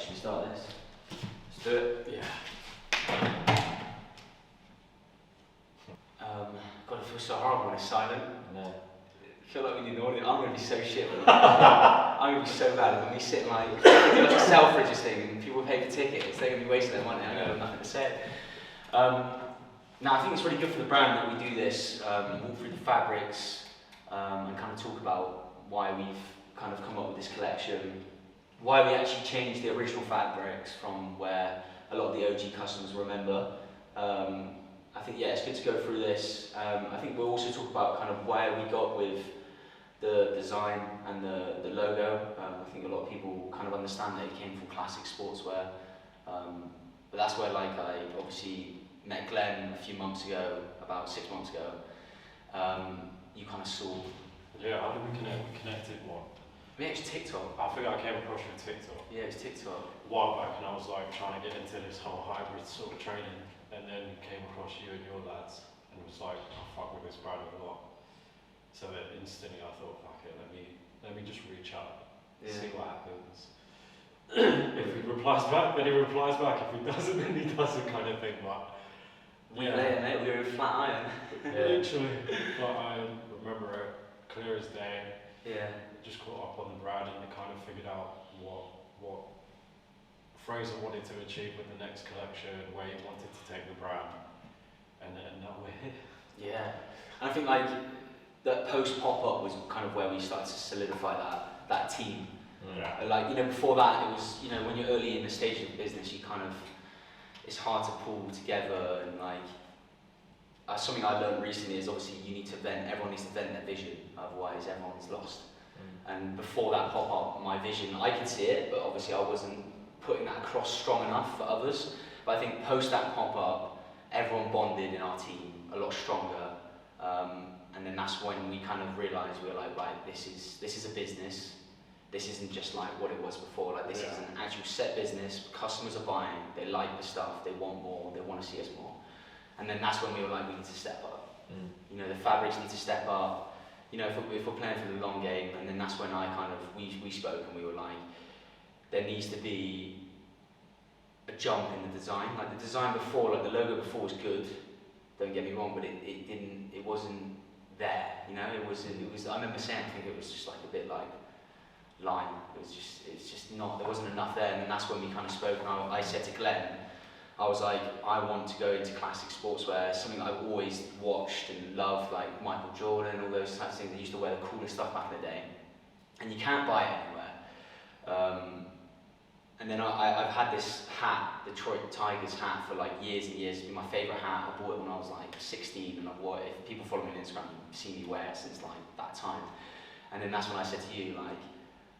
Should we start this? Let's do it. Yeah. God, it feels so horrible when it's silent. I know. I feel like we need an audience. I'm going to be so shit with it. I'm going to be so bad. When we sit like a Selfridges thing and people pay for tickets, they're going to be wasting their money. I'm going to have nothing to say. Now, I think it's really good for the brand that we do this, walk through the fabrics and kind of talk about why we've kind of come up with this collection, why we actually changed the original fabrics from where a lot of the OG customers remember. I think, yeah, it's good to go through this. I think we'll also talk about kind of where we got with the design and the logo. I think a lot of people kind of understand that it came from classic sportswear. But that's where, like, I obviously met Glenn a few months ago, about 6 months ago. You kind of saw... Yeah, how did we connect? We connected what? I mean, it's TikTok. I think I came across you on TikTok. Yeah, it's TikTok. A while back, and I was like trying to get into this whole hybrid sort of training, and then came across you and your lads, and was like, I fuck with this brand a lot. So then instantly I thought, fuck it, let me just reach out, see what happens. If he replies back, then he replies back. If he doesn't, then he doesn't, kind of thing. But yeah, later, mate, we were in flat iron. Literally, flat iron. Remember it clear as day. Yeah. Just caught up on the brand and kind of figured out what Fraser wanted to achieve with the next collection, where he wanted to take the brand, and now we're here. Yeah, and I think like that post pop-up was kind of where we started to solidify that team. Yeah. Like, you know, before that it was, you know, when you're early in the stage of the business, you kind of, it's hard to pull together, and like something I learned recently is obviously everyone needs to vent their vision, otherwise everyone's lost. And before that pop-up, my vision, I could see it, but obviously I wasn't putting that across strong enough for others. But I think post that pop-up, everyone bonded in our team a lot stronger. And then that's when we kind of realised, we were like, right, this is a business. This isn't just like what it was before. Like, this is an actual set business. Customers are buying, they like the stuff, they want more, they want to see us more. And then that's when we were like, we need to step up. You know, the fabrics need to step up. You know, if we're playing for the long game, and then that's when we spoke and we were like, there needs to be a jump in the design. Like the design before, like the logo before was good, don't get me wrong, but it wasn't there, you know, it was, I remember saying, I think it was just like a bit like lime, it's just not, there wasn't enough there, and then that's when we kind of spoke, and I said to Glenn, I was like, I want to go into classic sportswear, something that I've always watched and loved, like Michael Jordan, all those types of things. They used to wear the coolest stuff back in the day, and you can't buy it anywhere. And then I've had this hat, Detroit Tigers hat, for like years and years. It's been my favourite hat. I bought it when I was like 16, and I've worn it. If people follow me on Instagram, you've seen me wear it since like that time. And then that's when I said to you, like,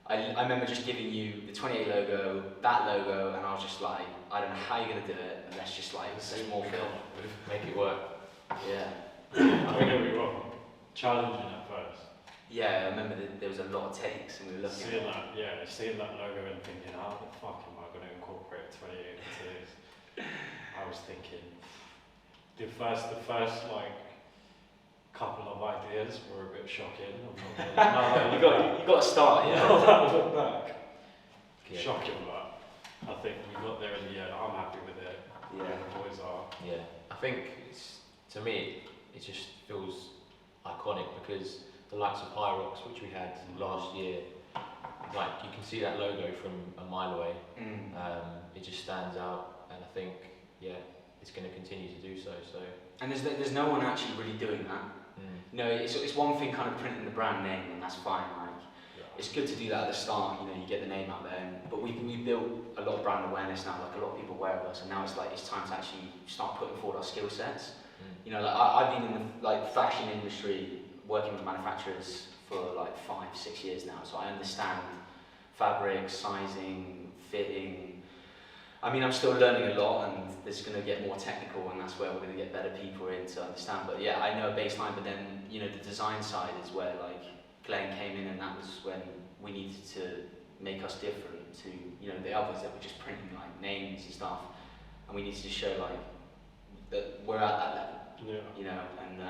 I remember just giving you the 28 logo, that logo, and I was just like, I don't know how you're going to do it, and let's just like, just more film, make it work. Yeah. I think it'll be wrong. Challenging at first. Yeah, I remember that there was a lot of takes, and we were looking seeing that logo and thinking, how the fuck am I going to incorporate 28 into this? I was thinking, the first like couple of ideas were a bit shocking. You got to start, yeah. Now that I look back, shocking, but I think we got there in the end. I'm happy with it. Yeah, the boys are. Yeah, I think to me it just feels iconic because the likes of Hyrox, which we had last year, like you can see that logo from a mile away. It just stands out, and I think it's going to continue to do so. And there's no one actually really doing that. You know, it's one thing kind of printing the brand name, and that's fine. Like, it's good to do that at the start. You know, you get the name out there. But we built a lot of brand awareness now. Like, a lot of people wear us, and now it's like it's time to actually start putting forward our skill sets. You know, like I've been in the fashion industry, working with manufacturers for like 5-6 years now, so I understand fabric, sizing, fitting. I mean, I'm still learning a lot, and it's going to get more technical, and that's where we're going to get better people in to understand. But yeah, I know a baseline, but then, you know, the design side is where like Glenn came in, and that was when we needed to make us different to, you know, the others that were just printing like names and stuff, and we needed to show like that we're at that level, you know, and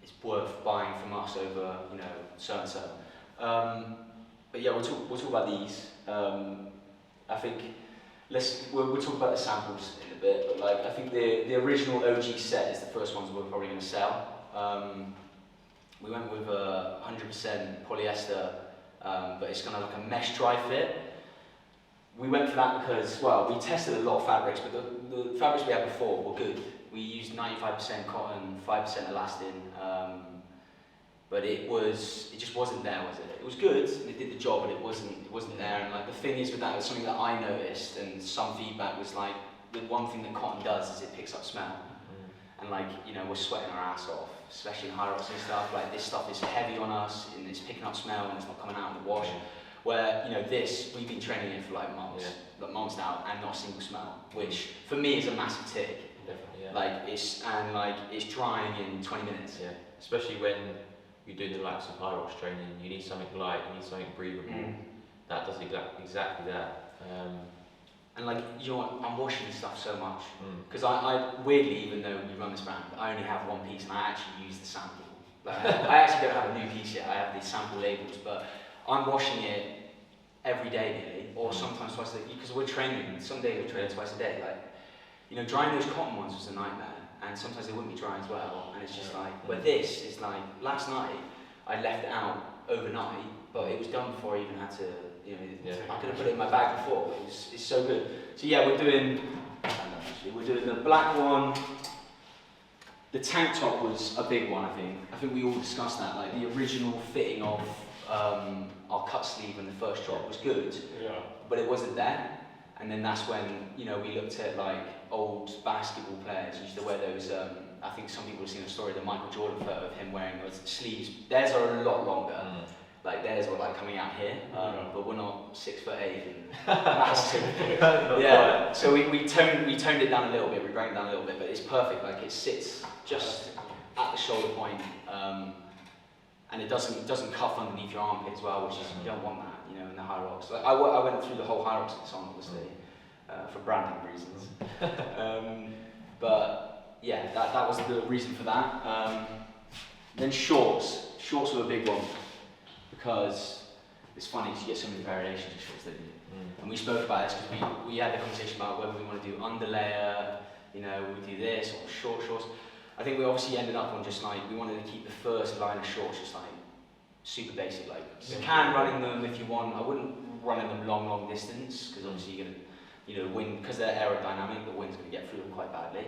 it's worth buying from us over, you know, so and so. But yeah, we'll talk about these. I think we'll talk about the samples in a bit, but like I think the original OG set is the first ones we're probably going to sell. We went with 100% polyester, but it's kind of like a mesh dry fit. We went for that because, well, we tested a lot of fabrics, but the fabrics we had before were good. We used 95% cotton, 5% elastin, but it just wasn't there, was it? It was good, and it did the job, but it wasn't there. And like the thing is with that, was something that I noticed, and some feedback was like, the one thing that cotton does is it picks up smell. And like, you know, we're sweating our ass off, especially in high rocks and stuff. Like this stuff is heavy on us, and it's picking up smell, and it's not coming out in the wash. Where, you know, this, we've been training it for like months now, and not a single smell, which for me is a massive tick. Definitely, yeah. Like it's drying in 20 minutes. Yeah, especially when you do the likes of high rocks training, you need something light, you need something breathable. That does exactly that. And like, you know what, I'm washing this stuff so much, because I weirdly, even though we run this brand, I only have one piece, and I actually use the sample. Like, I actually don't have a new piece yet, I have these sample labels, but I'm washing it every day nearly, or sometimes twice a day, because we're training, some days we're training twice a day. Like, you know, drying those cotton ones was a nightmare, and sometimes they wouldn't be dry as well, and it's just like, but this is like, last night, I left it out overnight, but it was done before I even had to, you know, I could have put it in my bag before, but it's so good. So yeah, we're doing the black one. The tank top was a big one, I think. I think we all discussed that, like the original fitting of our cut sleeve and the first drop was good, but it wasn't there. And then that's when, you know, we looked at like old basketball players used to wear those, I think some people have seen a story, the Michael Jordan photo of him wearing those sleeves. Theirs are a lot longer. Like theirs were like coming out here, but we're not 6'8" and massive. Yeah, so we toned it down a little bit, we brought it down a little bit, but it's perfect. Like it sits just at the shoulder point, and it doesn't cuff underneath your armpit as well, which is, you don't want that, you know, in the high rocks. Like I went through the whole high rocks song, obviously, for branding reasons. But yeah, that was the reason for that. Then shorts were a big one. Because it's funny, because you get so many variations of shorts, don't you? And we spoke about this because we had the conversation about whether we want to do underlayer, you know, we do this, or short shorts. I think we obviously ended up on just like, we wanted to keep the first line of shorts just like super basic. Like, you can run in them if you want. I wouldn't run in them long distance, because obviously you're going to, you know, wind, because they're aerodynamic, the wind's going to get through them quite badly.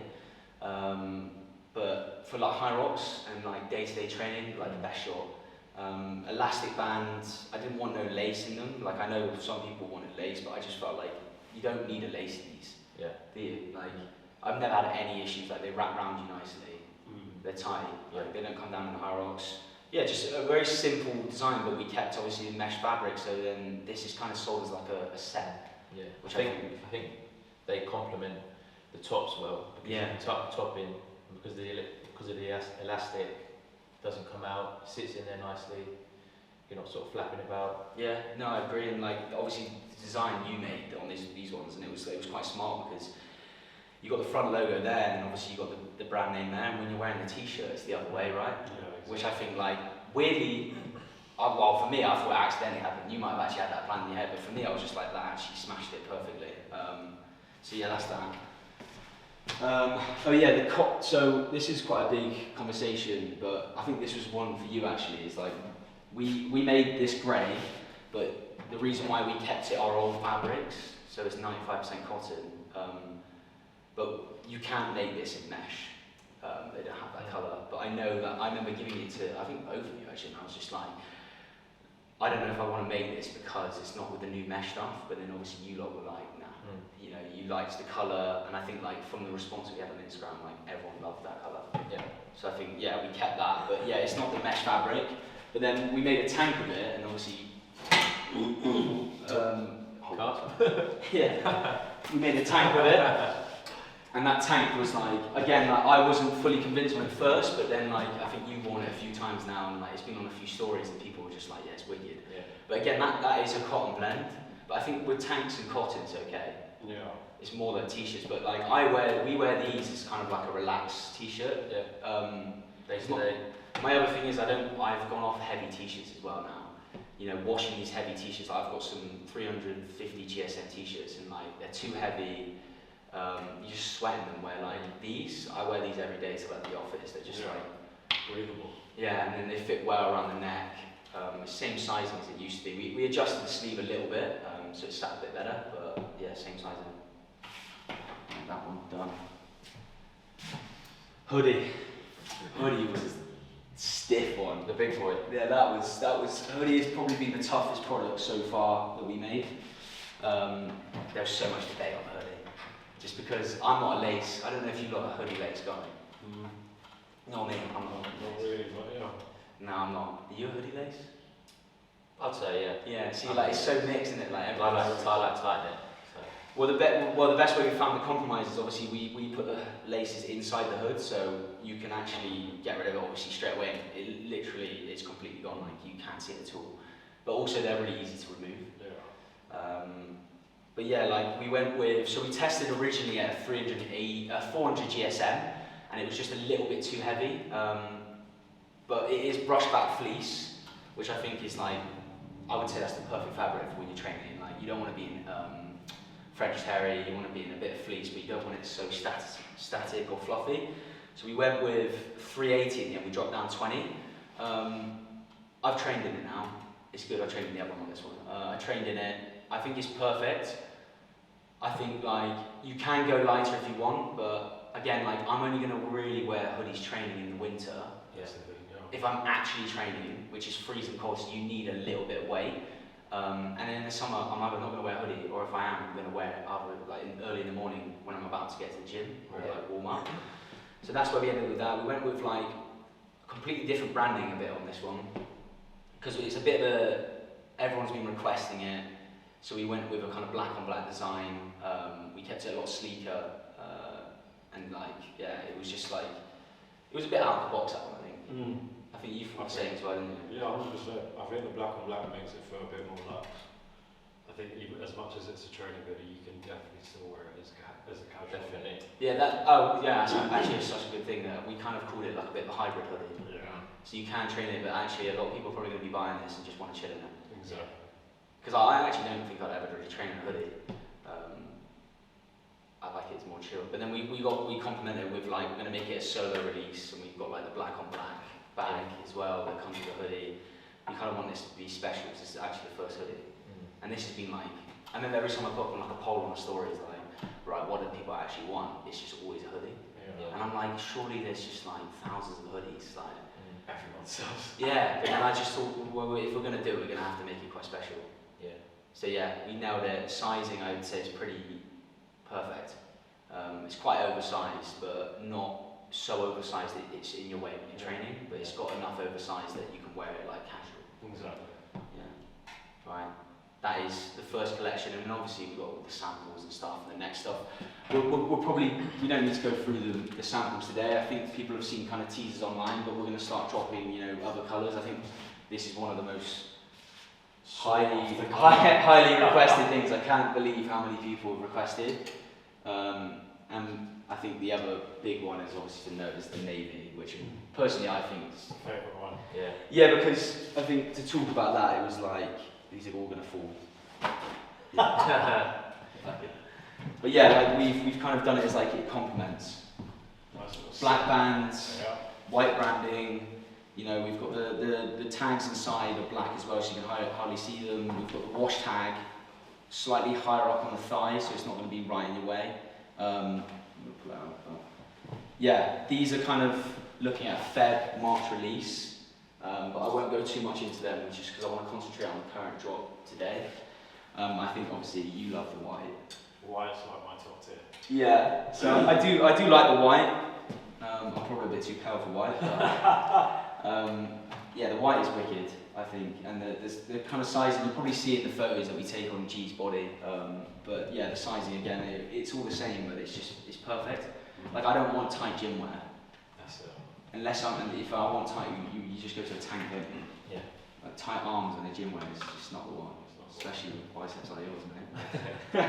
But for like high rocks and like day-to-day training, like the best short. Elastic bands, I didn't want no lace in them. Like I know some people wanted lace, but I just felt like you don't need a lace in these. Yeah. Do you? Like I've never had any issues. Like they wrap around you nicely. They're tight. Like they don't come down in the high rocks. Yeah, just a very simple design, but we kept obviously the mesh fabric. So then this is kind of sold as like a set. Yeah. Which I think they complement the tops well. Because you can tuck the top in, because of the elastic. Doesn't come out, sits in there nicely, you're not sort of flapping about. Yeah, no, I agree, and like obviously the design you made on these ones, and it was quite smart, because you got the front logo there, and then obviously you got the brand name there, and when you're wearing the t-shirt it's the other way, right? Yeah, exactly. Which I think like, weirdly, well for me I thought it accidentally happened, you might have actually had that plan in your head, but for me I was just like, that actually smashed it perfectly. So yeah, that's that. Oh yeah, so this is quite a big conversation, but I think this was one for you actually, is like, we made this grey, but the reason why we kept it our old fabrics, so it's 95% cotton, but you can't make this in mesh, they don't have that colour, but I know that, I remember giving it to, I think both of you actually, and I was just like, I don't know if I want to make this because it's not with the new mesh stuff, but then obviously you lot were like, nah. You know, you liked the colour, and I think like from the response we had on Instagram, like everyone loved that colour. Yeah. So I think we kept that, but yeah, it's not the mesh fabric. But then we made a tank of it, and obviously, yeah, we made a tank of it, and that tank was like, again, like, I wasn't fully convinced at first, but then like I think you've worn it a few times now, and like it's been on a few stories, and people were just like, yeah, it's wicked. Yeah. But again, that is a cotton blend. But I think with tanks and cotton, it's okay. Yeah. It's more like t-shirts, but like we wear these as kind of like a relaxed t-shirt. Yeah. My other thing is I've gone off heavy t-shirts as well now, you know, washing these heavy t-shirts. Like, I've got some 350 GSM t-shirts, and like they're too heavy. You just sweat in them. Where like these, I wear these every day to like the office. They're just like breathable. Yeah, and then they fit well around the neck. Same sizing as it used to be. We adjusted the sleeve a little bit, so it sat a bit better. But yeah, same sizing. That one done. Hoodie was a stiff one. The big boy. Yeah, that was hoodie has probably been the toughest product so far that we made. There's so much debate on hoodie, just because I'm not a lace. I don't know if you've got a hoodie lace guy. No, me, I'm not. Not really, but yeah. No, I'm not. Are you a hoodie lace? I'd say, yeah. Yeah. See, like it's so mixed, isn't it? Like I like tighten it. So. Well, the best way we found the compromise is obviously we put the laces inside the hood, so you can actually get rid of it obviously straight away. It literally is completely gone, like you can't see it at all. But also they're really easy to remove. Yeah. But yeah, like we went with, so we tested originally at 400 GSM, and it was just a little bit too heavy. But it is brushback fleece, which I think is like, I would say that's the perfect fabric for when you're training. Like you don't want to be in French terry, you want to be in a bit of fleece, but you don't want it so static or fluffy. So we went with 380 in the end, we dropped down 20. I've trained in it now. It's good, I trained in the other one on this one. I trained in it, I think it's perfect. I think like, you can go lighter if you want, but again, like I'm only going to really wear hoodies training in the winter. Yeah. If I'm actually training, which is freezing cold, so you need a little bit of weight. And then in the summer, I'm either not going to wear a hoodie, or if I am, I'm going to wear it either like early in the morning when I'm about to get to the gym, or like warm up. So that's where we ended with that. We went with like completely different branding a bit on this one, because it's a bit of a, everyone's been requesting it. So we went with a kind of black on black design. We kept it a lot sleeker, and like, yeah, it was just like, it was a bit out of the box, that one, I think. I think you thought the same as well, didn't you? Yeah, 100%. I think the black on black makes it feel a bit more luxe. I think even as much as it's a training hoodie, you can definitely still wear it as a casual. Definitely. Yeah, that's actually such a good thing that we kind of called it like a bit of a hybrid hoodie. Yeah. So you can train it, but actually a lot of people are probably going to be buying this and just want to chill in it. Exactly. Because I actually don't think I'd ever really train in a hoodie. I like it, it's more chill. But then we complemented it with like, we're going to make it a solo release, and we've got like the black on black bag as well that comes with the hoodie. We kind of want this to be special because this is actually the first hoodie. And this has been like, I remember every time I put up like a poll on a story, it's like, right, what do people actually want? It's just always a hoodie. Yeah. And I'm like, surely there's just like thousands of hoodies, like. Everyone sells. Yeah, but then I just thought, well, if we're going to do it, we're going to have to make it quite special. Yeah. So yeah, we nailed it. Sizing, I would say, is pretty perfect. It's quite oversized, but not so oversized that it's in your way when you're training, but it's got enough oversized that you can wear it like casual. Exactly. Yeah. Right. That is the first collection, and then obviously we've got all the samples and stuff, and the next stuff. We'll probably, we don't need to go through the samples today. I think people have seen kind of teasers online, but we're going to start dropping, you know, other colours. I think this is one of the most highly requested things. I can't believe how many people have requested. And I think the other big one is obviously to note is the navy, which personally I think is Favourite one. Yeah. Yeah, because I think to talk about that, it was like these are all going to fall. Yeah. But yeah, like we've kind of done it as like it complements. Nice Black bands, Yeah. white branding. You know, we've got the tags inside are black as well, so you can hardly see them. We've got the wash tag slightly higher up on the thigh, so it's not going to be right in your way. I'm gonna pull it out, but yeah, these are kind of looking at Feb, March release, but I won't go too much into them just because I want to concentrate on the current drop today. I think obviously you love the white. White's like my top tier. Yeah, so I do like the white. I'm probably a bit too pale for white, but yeah, the white is wicked, I think, and the kind of sizing, you'll probably see it in the photos that we take on G's body, but yeah, the sizing again, it's all the same, but it's perfect. Like, I don't want tight gym wear. That's it. Unless if I want tight, you just go to a tank, don't you? Yeah. Like, tight arms and a gym wear is just not the one, especially with biceps like yours, mate.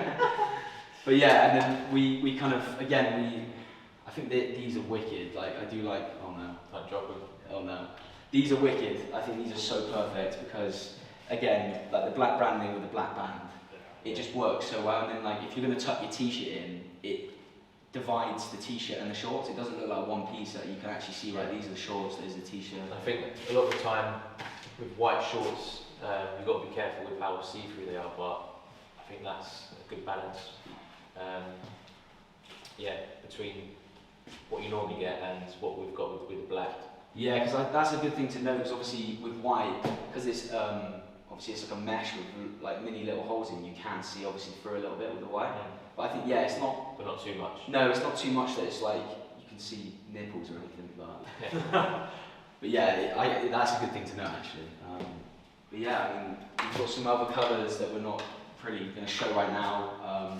But yeah, and then we kind of, again, I think that these are wicked. Like, I do like, oh no. Like drop with. Oh no. These are wicked. I think these are so perfect because again, like the black branding with the black band, it just works so well. And then like if you're going to tuck your t-shirt in, it divides the t-shirt and the shorts. It doesn't look like one piece. That you can actually see, right, these are the shorts, these are the t-shirt. I think a lot of the time with white shorts, you've got to be careful with how see-through they are, but I think that's a good balance. Between what you normally get and what we've got with the black. Yeah, because that's a good thing to know, because obviously with white, because it's obviously it's like a mesh with like mini little holes in, you can see obviously through a little bit with the white. But I think, yeah, it's not... But not too much. No, it's not too much that it's like, you can see nipples or anything, but... But yeah, that's a good thing to know actually. But yeah, I mean, we've got some other colours that we're not really going to show right now.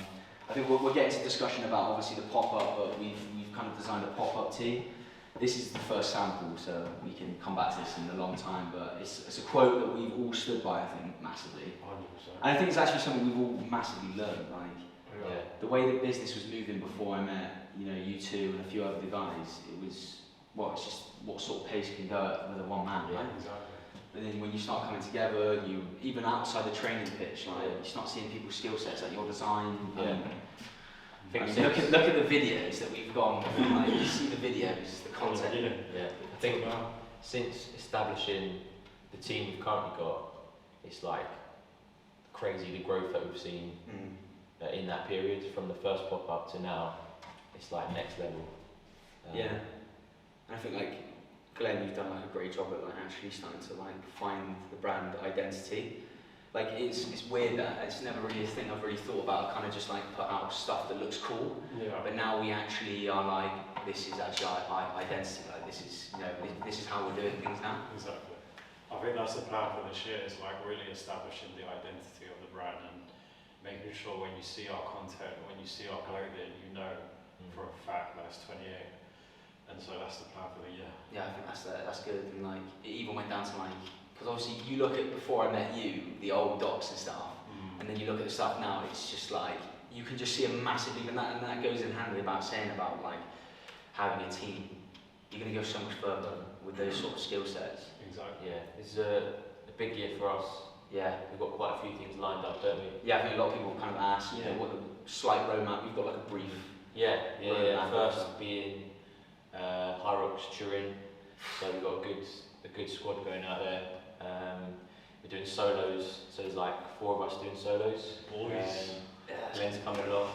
I think we'll get into discussion about obviously the pop-up, but we've kind of designed a pop-up tee. This is the first sample, so we can come back to this in a long time, but it's a quote that we've all stood by, I think, massively. 100%. And I think it's actually something we've all massively learned, like, Yeah. the way that business was moving before I met, you two and a few other guys, it was, well, it's just what sort of pace can go at with a one man, right? Exactly. But then when you start coming together, you even outside the training pitch, like you start seeing people's skill sets, like your design. Yeah. I mean, look at the videos that we've gone. Like you see the videos, the content. Yeah. I think since establishing the team we've currently got, it's like crazy the growth that we've seen in that period from the first pop up to now. It's like next level. Yeah. And I think like Glenn, you've done like a great job at like actually starting to like find the brand identity. Like it's weird that it's never really a thing I've really thought about. Kind of just like put out stuff that looks cool. Yeah. But now we actually are like, this is actually our identity. Like this is this is how we're doing things now. Exactly. I think that's the plan for this year. Is like really establishing the identity of the brand and making sure when you see our content, when you see our clothing, you know for a fact that it's 28. And so that's the plan for the year. Yeah, I think that's good. And like it even went down to like, because obviously you look at before I met you, the old docs and stuff, and then you look at the stuff now. It's just like you can just see a massive and that goes in hand with about saying about like having a team. You're going to go so much further with those sort of skill sets. Exactly. Yeah, this is a big year for us. Yeah, we've got quite a few things lined up, don't we? Yeah, I think a lot of people kind of ask, you know, what the slight roadmap. We've got like a brief. Yeah. First being High Rocks Turin, so we've got a good squad going out there. We're doing solos, so there's like 4 of us doing solos. Boys. Glenn's coming along.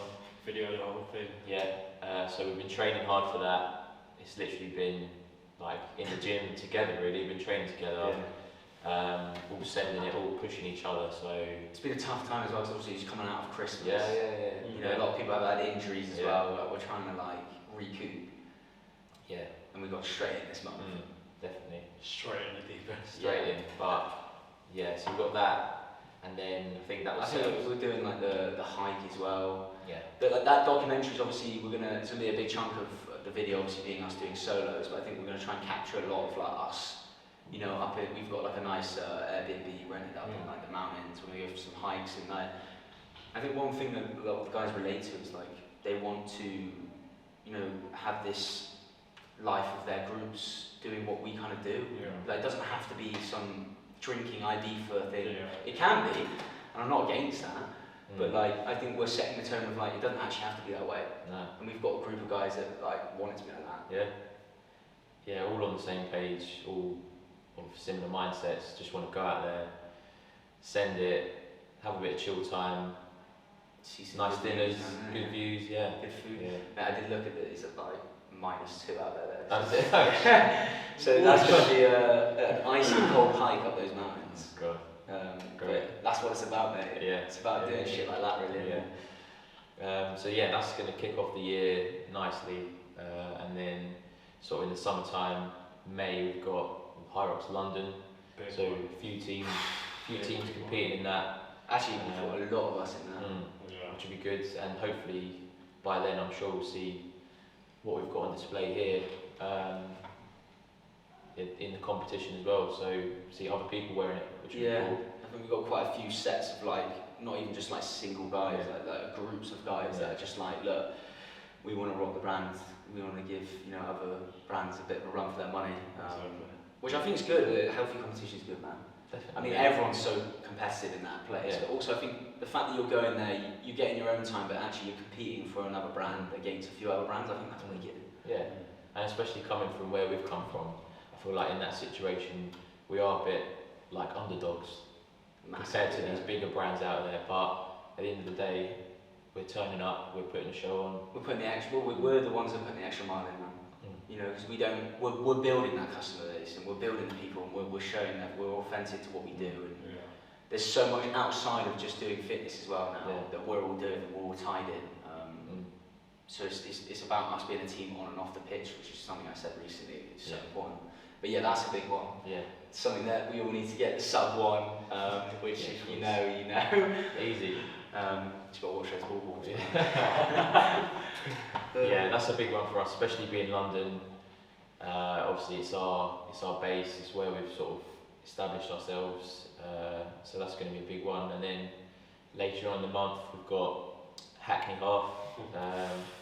Video the whole thing. Yeah, so we've been training hard for that. It's literally been like in the gym together really, we've been training together. All sending it, all pushing each other, so... It's been a tough time as well, because obviously it's coming out of Christmas. Yeah. You know, a lot of people have had injuries as well, like we're trying to like recoup. Yeah. And we got straight in this month. Definitely. Straight in the deep end. Straight in, but yeah, so we've got that, and then I think that was... I think we're doing like the hike as well. Yeah. But that documentary is obviously, it's gonna be a big chunk of the video obviously being us doing solos, but I think we're gonna try and capture a lot of like us. You know, we've got like a nice Airbnb rented up in like the mountains. We're gonna go for some hikes, and I think one thing that a lot of the guys relate to is like they want to, you know, have this life of their groups doing what we kind of do. Yeah. Like it doesn't have to be some drinking ID for thing. Yeah. It can be, and I'm not against that. But like I think we're setting the tone of like it doesn't actually have to be that way. No. And we've got a group of guys that like want it to be like that. Yeah, all on the same page, all of similar mindsets, just want to go out there, send it, have a bit of chill time, See some nice good dinners, views, good views, good food. Yeah. I did look at it, it's at like -2 out there. That's it. So that's going to be an icy cold hike up those mountains. God. Great. But that's what it's about, mate. Yeah. It's about doing shit like that, really. Yeah. So yeah, that's going to kick off the year nicely, and then sort of in the summertime, May we've got High Rocks London, so a few teams competing in that. Actually, we've got a lot of us in that. Which will be good, and hopefully by then I'm sure we'll see what we've got on display here in the competition as well. So see other people wearing it, which will be cool. I think we've got quite a few sets of like, not even just like single guys, like groups of guys that are just like, look, we want to rock the brand, we want to give, you know, other brands a bit of a run for their money. Which I think is good. Healthy competition is good, man. Definitely. I mean, everyone's so competitive in that place, Yeah. but also I think the fact that you're going there, you get in your own time, but actually you're competing for another brand against a few other brands. I think that's wicked. Yeah, and especially coming from where we've come from, I feel like in that situation we are a bit like underdogs compared to these bigger brands out there. But at the end of the day, we're turning up, we're putting a show on. We're putting the extra. We're the ones that are putting the extra mile in, man. You know, because we don't. We're building that customer base, and we're building the people, and we're showing that we're authentic to what we do. And there's so much outside of just doing fitness as well now that we're all doing, and we're all tied in. So it's about us being a team on and off the pitch, which is something I said recently. It's so important. But yeah, that's a big one. Yeah. Something that we all need to get the sub one, which if you know, you know. Easy. Just got to watch those ball balls. Yeah, that's a big one for us, especially being London. Obviously, it's our base. It's where we've sort of established ourselves. So that's going to be a big one. And then later on in the month, we've got Hackney Half.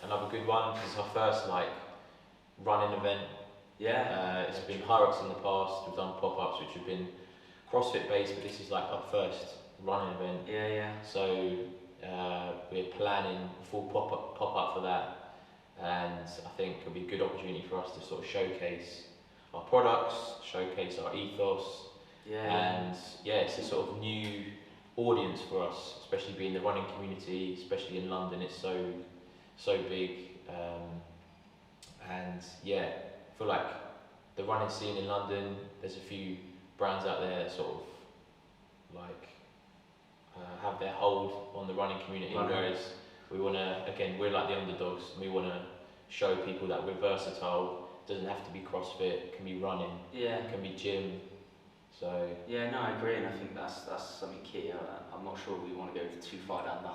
Another good one. It's our first running event. Yeah. It's been Hyrox in the past. We've done pop-ups which have been CrossFit based, but this is like our first running event. Yeah. So we're planning a full pop-up for that, and I think it'll be a good opportunity for us to sort of showcase our products, showcase our ethos, and it's a sort of new audience for us, especially being the running community, especially in London. It's so big, and I feel like the running scene in London, there's a few brands out there that sort of have their hold on the running community, whereas we want to, again, we're like the underdogs, and we want to show people that we're versatile. It doesn't have to be CrossFit, it can be running, it can be gym. So yeah, no, I agree, and I think that's something key. I'm not sure we want to go too far down the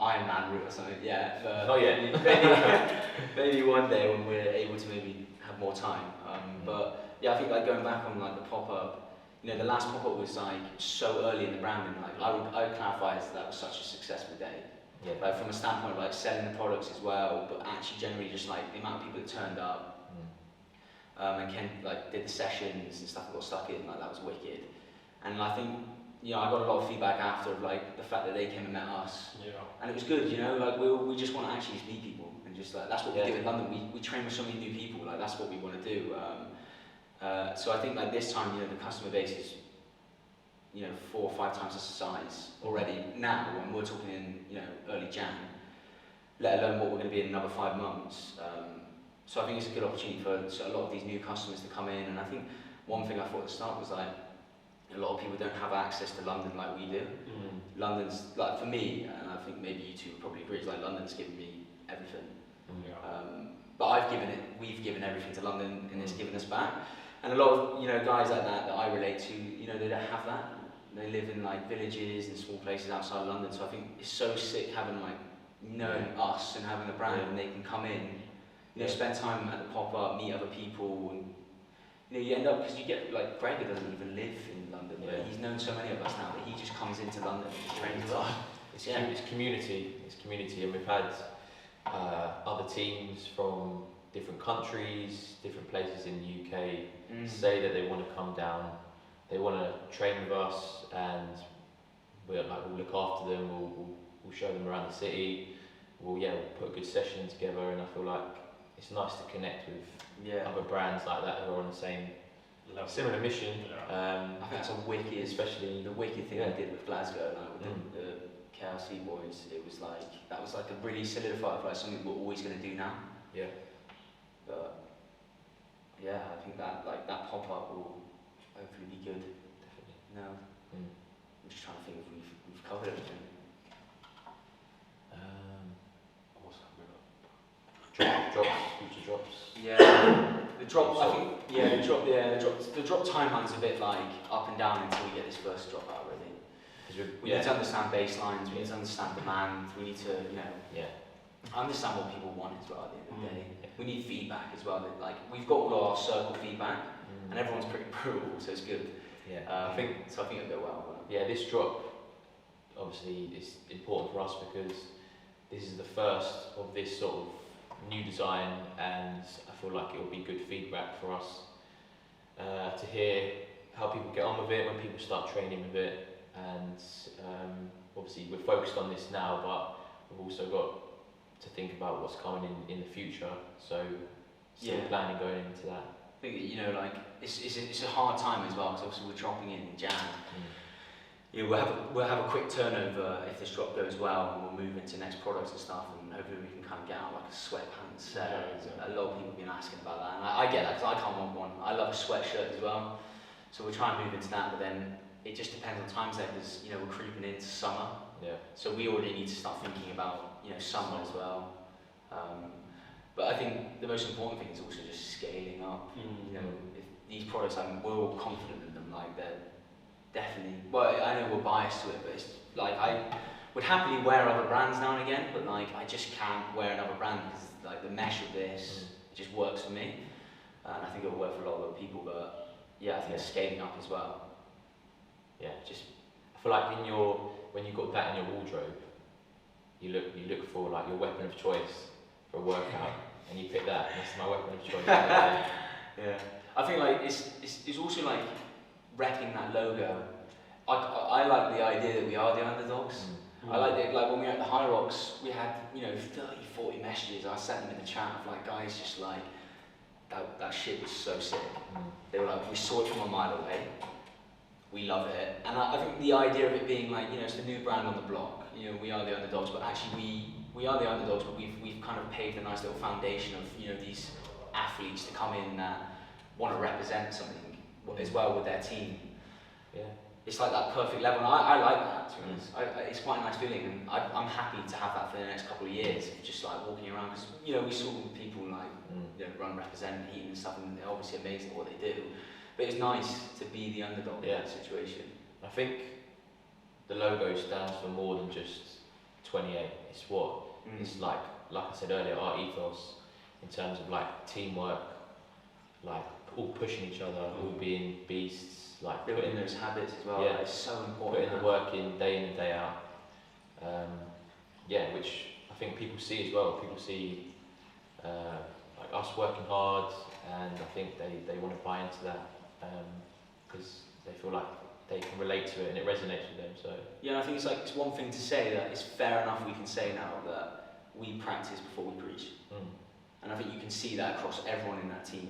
Ironman route or something. But not yet. maybe one day when we're able to maybe have more time. But yeah, I think going back on the pop-up. You know, the last pop-up was so early in the branding. I would clarify that was such a successful day. Yeah. From a standpoint of selling the products as well, but actually generally just the amount of people that turned up. And Ken did the sessions and stuff that got stuck in. That was wicked. And I think I got a lot of feedback after of the fact that they came and met us. Yeah. And it was good. We just want to actually meet people and just that's what we do in London. We train with so many new people. That's what we want to do. So I think this time, the customer base is, 4 or 5 times the size already now, and we're talking in, early Jan, let alone what we're going to be in another 5 months. So I think it's a good opportunity for a lot of these new customers to come in, and I think one thing I thought at the start was a lot of people don't have access to London like we do. London's, for me, and I think maybe you two would probably agree, London's given me everything. But we've given everything to London, and it's given us back. And a lot of guys like that I relate to, they don't have that. They live in villages and small places outside of London. So I think it's so sick having knowing us and having a brand, and they can come in, spend time at the pop-up, meet other people, and you end up, because you get Gregor doesn't even live in London, but he's known so many of us now that he just comes into London and trains us. It's community, and we've had other teams from different countries, different places in the UK say that they want to come down, they want to train with us, and we'll look after them. We'll show them around the city. We'll put a good session together, and I feel like it's nice to connect with other brands like that who are on the same similar mission. I think that's a wicked, especially the wicked thing we did with Glasgow, with the KLC boys. It was that was a really solidified something we're always going to do now. Yeah. But I think that that pop-up will hopefully be good. Definitely. No. I'm just trying to think if we've covered everything. What's coming up? Drops, future drops. Yeah. The drop. I think the drop timeline's a bit up and down until we get this first drop out really. We need to understand baselines. We need to understand demand. We need to understand what people want as well at the end of the day. We need feedback as well. We've got all our circle feedback, and everyone's pretty brutal, so it's good. I think it'll go well. This drop obviously is important for us because this is the first of this sort of new design, and I feel like it will be good feedback for us to hear how people get on with it, when people start training with it, and obviously we're focused on this now, but we've also got to think about what's coming in the future. So still planning going into that. I think, you know, like it's a hard time as well, because obviously we're dropping in Jan. You know, we'll have a quick turnover if this drop goes well, and we'll move into next products and stuff, and hopefully we can kind of get out like a sweatpants set. Yeah, exactly. A lot of people have been asking about that, and I get that, because I can't want one. I love a sweatshirt as well, so we'll try and move into that, but then it just depends on times there, because, you know, we're creeping into summer. Yeah. So we already need to start thinking about, you know, summer as well. But I think the most important thing is also just scaling up. You know, if these products, we're all confident in them. Like, they're definitely. Well, I know we're biased to it, but it's like I would happily wear other brands now and again, but like I just can't wear another brand, because like the mesh of this it just works for me, and I think it'll work for a lot of other people. But yeah, I think scaling up as well. Yeah, just I feel like when you've got that in your wardrobe, you look for like your weapon of choice for a workout, and you pick that. And that's my weapon of choice. Yeah, I think like it's also like repping that logo. I like the idea that we are the underdogs. I like it, like when we were at the High Rocks, we had, you know, 30, 40 messages. I sent them in the chat of like, guys, just like that shit was so sick. They were like, we saw it from a mile away. We love it, and I think the idea of it being like, you know, it's the new brand on the block. You know, we are the underdogs, but actually we are the underdogs, but we've kind of paved a nice little foundation of, you know, these athletes to come in that want to represent something as well with their team. Yeah. It's like that perfect level, and I like that, to be honest. It's quite a nice feeling, and I'm happy to have that for the next couple of years, of just like walking around, because, you know, we saw people like, you know, run Represent, Heat and stuff, and they're obviously amazing at what they do. But it's nice to be the underdog in that situation. I think the logo stands for more than just 28. It's what it's like I said earlier, our ethos in terms of like teamwork, like all pushing each other, all being beasts, like building those habits as well. Yeah, like, it's so important. Putting the work in day and day out. Yeah, which I think people see as well. People see like us working hard, and I think they want to buy into that. Because they feel like they can relate to it and it resonates with them. So yeah, I think it's like, it's one thing to say that it's fair enough we can say now that we practice before we preach, and I think you can see that across everyone in that team.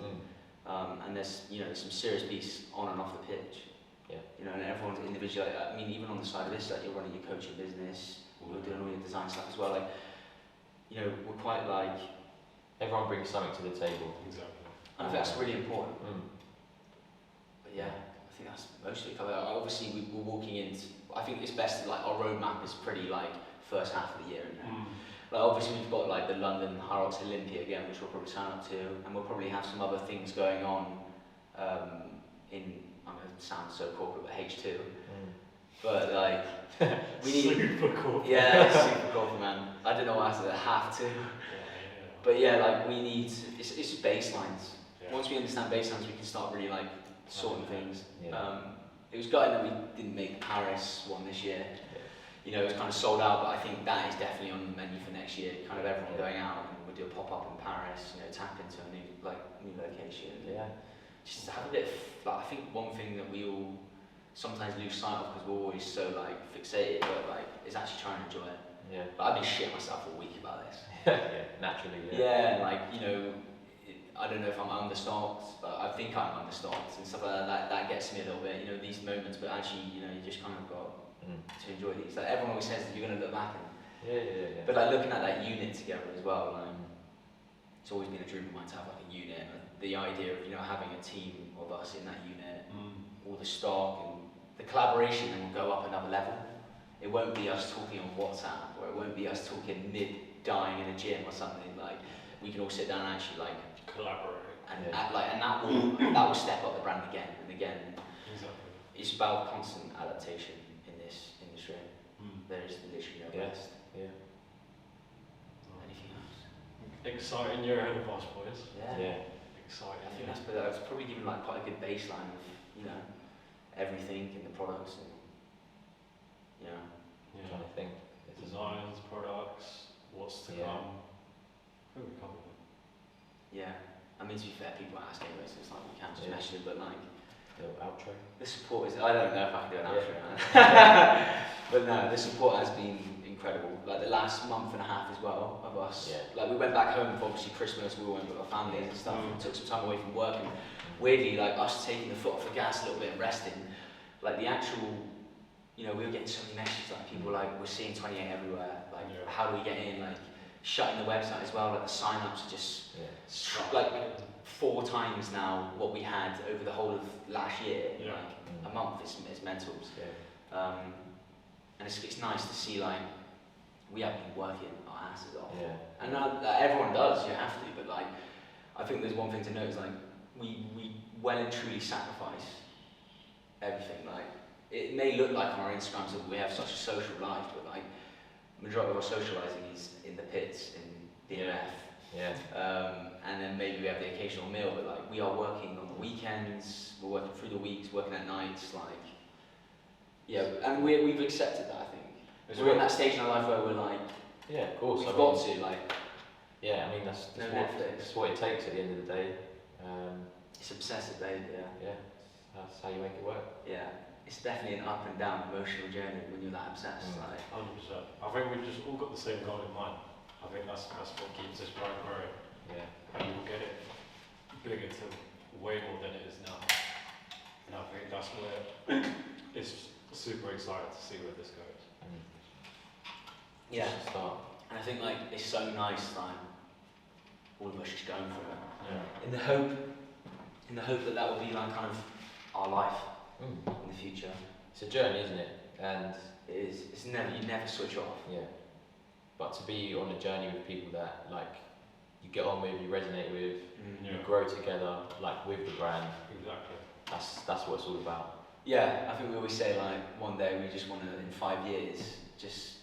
And there's, you know, there's some serious beasts on and off the pitch. Yeah, you know, and everyone's individual. I mean, even on the side of this, like, you're running your coaching business, you're doing all your design stuff as well. Like, you know, we're quite like, everyone brings something to the table. Exactly. And I think that's really important. Yeah, I think that's mostly covered. Obviously, we're walking into. I think it's best that, like, our roadmap is pretty like first half of the year. You know? Like, obviously, we've got like the London High Rocks Olympia again, which we'll probably sign up to, and we'll probably have some other things going on. In, I'm going to sound so corporate, but H2. But like, we need. Super cool. Yeah, it's super corporate, man. I don't know why I said I have to. But yeah, like, we need. It's baselines. Yeah. Once we understand baselines, we can start really like sorting things. Yeah. It was gutting that we didn't make the Paris one this year. You know, it was kind of sold out, but I think that is definitely on the menu for next year. Kind of everyone going out, and we'll do a pop-up in Paris. You know, tap into a new location. Yeah. Just have a bit of, like, I think one thing that we all sometimes lose sight of, because we're always so like fixated, but like, is actually trying to enjoy it. Yeah. But I've been shitting myself all week about this. Yeah, naturally. Yeah. Yeah, and like, you know, I don't know if I'm understocked, but I think I'm understocked and stuff like that. That gets me a little bit, you know, these moments. But actually, you know, you just kind of got to enjoy these. Like, everyone always says that you're going to look back and. Yeah. But like, looking at that unit together as well, like, it's always been a dream of mine to have like a unit. The idea of, you know, having a team of us in that unit, all the stock and the collaboration, then will go up another level. It won't be us talking on WhatsApp, or it won't be us talking mid-dying in a gym or something. Like, we can all sit down and actually like collaborate. And that will step up the brand again and again. Exactly. It's about constant adaptation in this industry. There is literally no rest. Yeah. Anything else? Exciting year ahead of us, boys. Yeah. Exciting. I think that's probably given like quite a good baseline of, you know, everything in the products and, you know. I'm trying to think. Designs, products, what's to come. I think we covered it. Yeah. I mean, to be fair, people ask anyway, so it's like we can't just message them, but like, The outro. The support is, I don't know if I can do an Yeah. outro, man. But no, the support has been incredible. Like the last month and a half as well of us. Yeah. Like we went back home for obviously Christmas, we all went with our families and stuff, Mm. and took some time away from work, and weirdly, like us taking the foot off the gas a little bit and resting, like the actual, you know, we were getting so many messages, like people like, we're seeing 28 everywhere, like Yeah. how do we get in, like shutting the website as well, like the sign-ups are just Yeah. like 4 times now what we had over the whole of last year, Yeah. like a month, it's mental. Yeah. And it's nice to see like we have been working our asses off, Yeah. and everyone does. You have to, but like I think there's one thing to note is like we well and truly sacrifice everything. Like it may look like on our Instagrams that we have such a social life, but like majority of our socialising is in the pits in DMF. Yeah. And then maybe we have the occasional meal, but like we are working on the weekends, we're working through the weeks, working at nights, like yeah, and we've accepted that. I think we're in that stage in our life where we're like, Yeah, of course. we've I mean, got to like. Yeah, I mean that's No what, Netflix. that's what it takes at the end of the day. It's obsessive, babe. Yeah, Yeah, that's how you make it work. yeah. It's definitely an up and down emotional journey when you're that obsessed. Like, 100%. I think we've just all got the same goal in mind. I think that's what keeps us growing. Yeah. And we'll get it bigger to way more than it is now. And I think that's where it's super exciting to see where this goes. yeah. Just start. And I think like it's so nice, like all of us just going for it, Yeah. in the hope that that will be like kind of our life in the future. It's a journey, isn't it? And It is. It's never. You never switch off. yeah, but to be on a journey with people that like you get on with, you resonate with, Yeah. you grow together, like with the brand. Exactly. That's what it's all about. Yeah, I think we always say like one day we just want to, in 5 years, just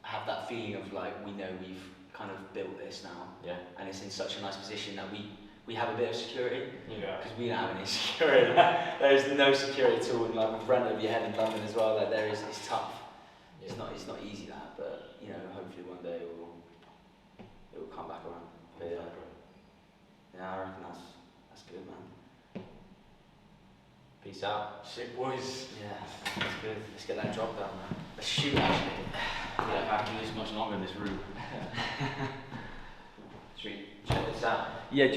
have that feeling of like we know we've kind of built this now, Yeah. and it's in such a nice position that we have a bit of security, Yeah. because we don't have any security. There is no security at all, and like with rent over your head in London as well. Like it's tough. Yeah. It's not easy that, but you know, hopefully one day it will come back around. But yeah, I reckon that's good, man. Peace out. Sick boys. Yeah, that's good. Let's get that job done, man. Let's shoot, actually. Yeah, if I can do this much longer in this room. Should we check this out? Yeah,